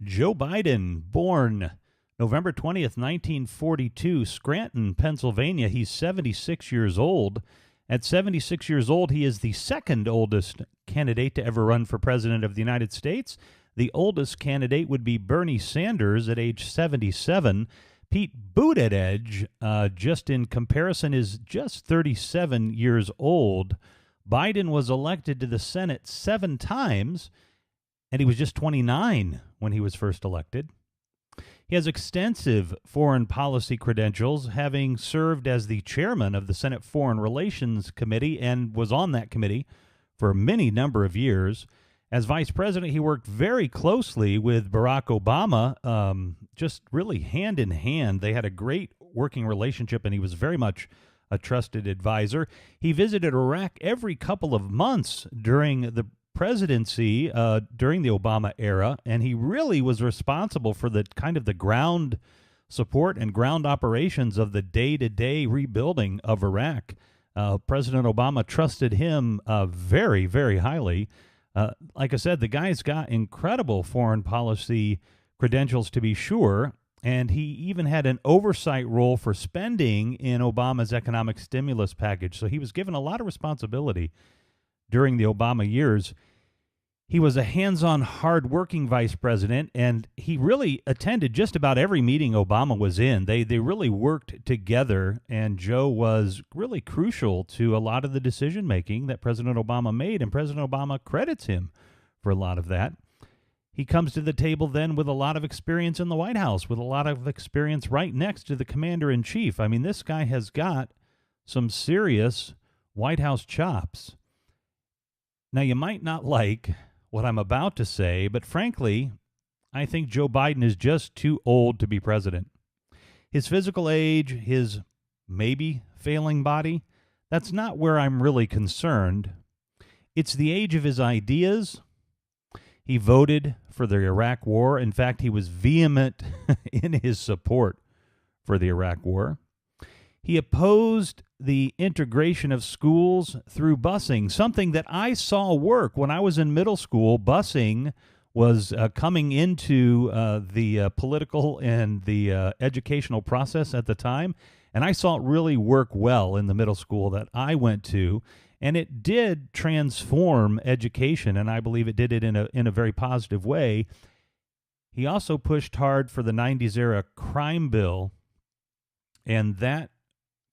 Joe Biden, born November 20th, 1942, Scranton, Pennsylvania. He's 76 years old. At 76 years old, he is the second oldest candidate to ever run for president of the United States. The oldest candidate would be Bernie Sanders at age 77. Pete Buttigieg, just in comparison, is just 37 years old. Biden was elected to the Senate 7 times, and he was just 29 when he was first elected. He has extensive foreign policy credentials, having served as the chairman of the Senate Foreign Relations Committee and was on that committee for a many number of years. As vice president, he worked very closely with Barack Obama, just really hand in hand. They had a great working relationship, and he was very much a trusted advisor. He visited Iraq every couple of months during the presidency, during the Obama era, and he really was responsible for the kind of the ground support and ground operations of the day-to-day rebuilding of Iraq. President Obama trusted him very, very highly. Like I said, the guy's got incredible foreign policy credentials, to be sure, and he even had an oversight role for spending in Obama's economic stimulus package. So he was given a lot of responsibility during the Obama years. He was a hands-on, hard-working vice president, and he really attended just about every meeting Obama was in. They really worked together, and Joe was really crucial to a lot of the decision-making that President Obama made, and President Obama credits him for a lot of that. He comes to the table then with a lot of experience in the White House, with a lot of experience right next to the commander-in-chief. I mean, this guy has got some serious White House chops. Now, you might not like what I'm about to say, but frankly, I think Joe Biden is just too old to be president. His physical age, his maybe failing body, that's not where I'm really concerned. It's the age of his ideas. He voted for the Iraq War. In fact, he was vehement in his support for the Iraq War. He opposed the integration of schools through busing, something that I saw work when I was in middle school. Busing was coming into the political and the educational process at the time, and I saw it really work well in the middle school that I went to, and it did transform education, and I believe it did it in a very positive way. He also pushed hard for the 90s era crime bill, and that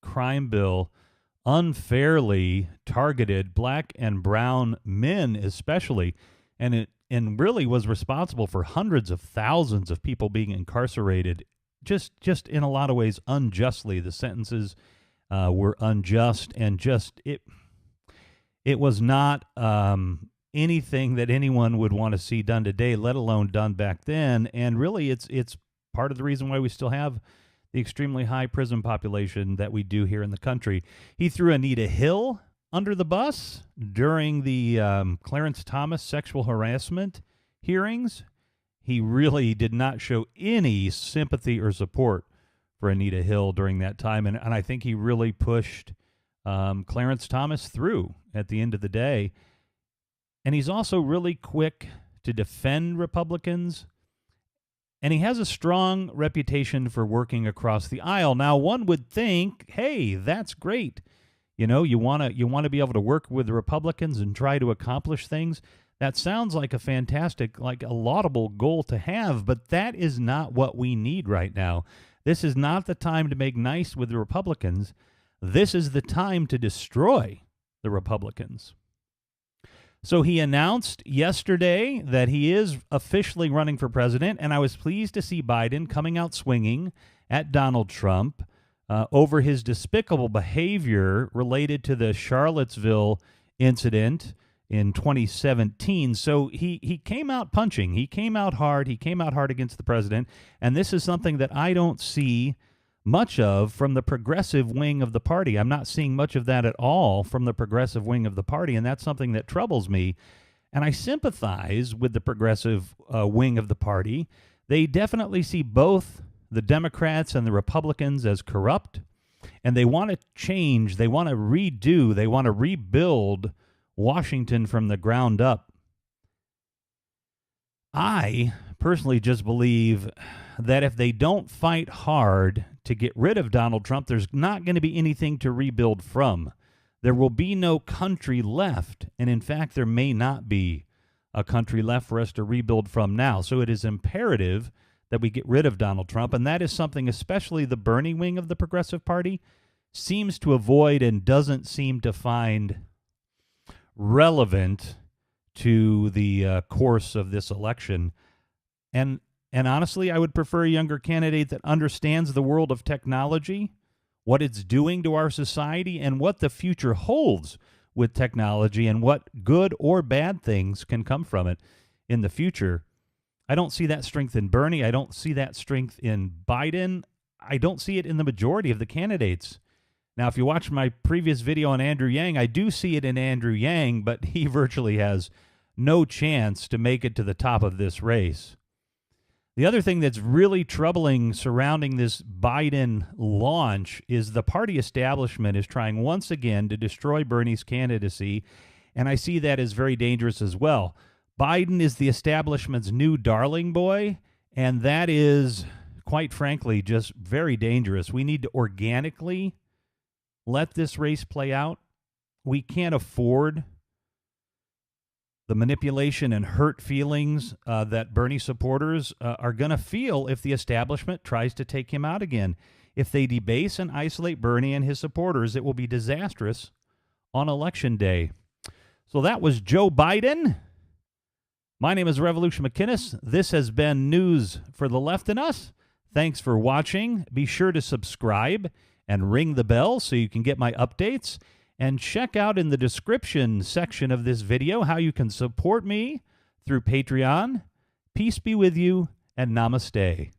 crime bill unfairly targeted black and brown men especially, and really was responsible for hundreds of thousands of people being incarcerated just in a lot of ways unjustly. The sentences were unjust, and it was not anything that anyone would want to see done today, let alone done back then. And really it's part of the reason why we still have the extremely high prison population that we do here in the country. He threw Anita Hill under the bus during the Clarence Thomas sexual harassment hearings. He really did not show any sympathy or support for Anita Hill during that time, and I think he really pushed Clarence Thomas through at the end of the day. And he's also really quick to defend Republicans, and he has a strong reputation for working across the aisle. Now, one would think, hey, that's great. You know, you want to be able to work with the Republicans and try to accomplish things. That sounds like a fantastic, like a laudable goal to have, but that is not what we need right now. This is not the time to make nice with the Republicans. This is the time to destroy the Republicans. So he announced yesterday that he is officially running for president, and I was pleased to see Biden coming out swinging at Donald Trump over his despicable behavior related to the Charlottesville incident in 2017. So he came out punching. He came out hard. He came out hard against the president, and this is something that I don't see much of from the progressive wing of the party. I'm not seeing much of that at all from the progressive wing of the party, and that's something that troubles me. And I sympathize with the progressive wing of the party. They definitely see both the Democrats and the Republicans as corrupt, and they want to change, they want to redo, they want to rebuild Washington from the ground up. I personally just believe that if they don't fight hard to get rid of Donald Trump, there's not going to be anything to rebuild from. There will be no country left, and in fact, there may not be a country left for us to rebuild from now. So it is imperative that we get rid of Donald Trump, and that is something especially the Bernie wing of the Progressive Party seems to avoid and doesn't seem to find relevant to the course of this election. And honestly, I would prefer a younger candidate that understands the world of technology, what it's doing to our society, and what the future holds with technology, and what good or bad things can come from it in the future. I don't see that strength in Bernie. I don't see that strength in Biden. I don't see it in the majority of the candidates. Now, if you watch my previous video on Andrew Yang, I do see it in Andrew Yang, but he virtually has no chance to make it to the top of this race. The other thing that's really troubling surrounding this Biden launch is the party establishment is trying once again to destroy Bernie's candidacy, and I see that as very dangerous as well. Biden is the establishment's new darling boy, and that is, quite frankly, just very dangerous. We need to organically let this race play out. We can't afford the manipulation and hurt feelings that Bernie supporters are going to feel if the establishment tries to take him out again. If they debase and isolate Bernie and his supporters, it will be disastrous on Election Day. So that was Joe Biden. My name is Revolution McKinnis. This has been News for the Left and Us. Thanks for watching. Be sure to subscribe and ring the bell so you can get my updates. And check out in the description section of this video how you can support me through Patreon. Peace be with you, and namaste.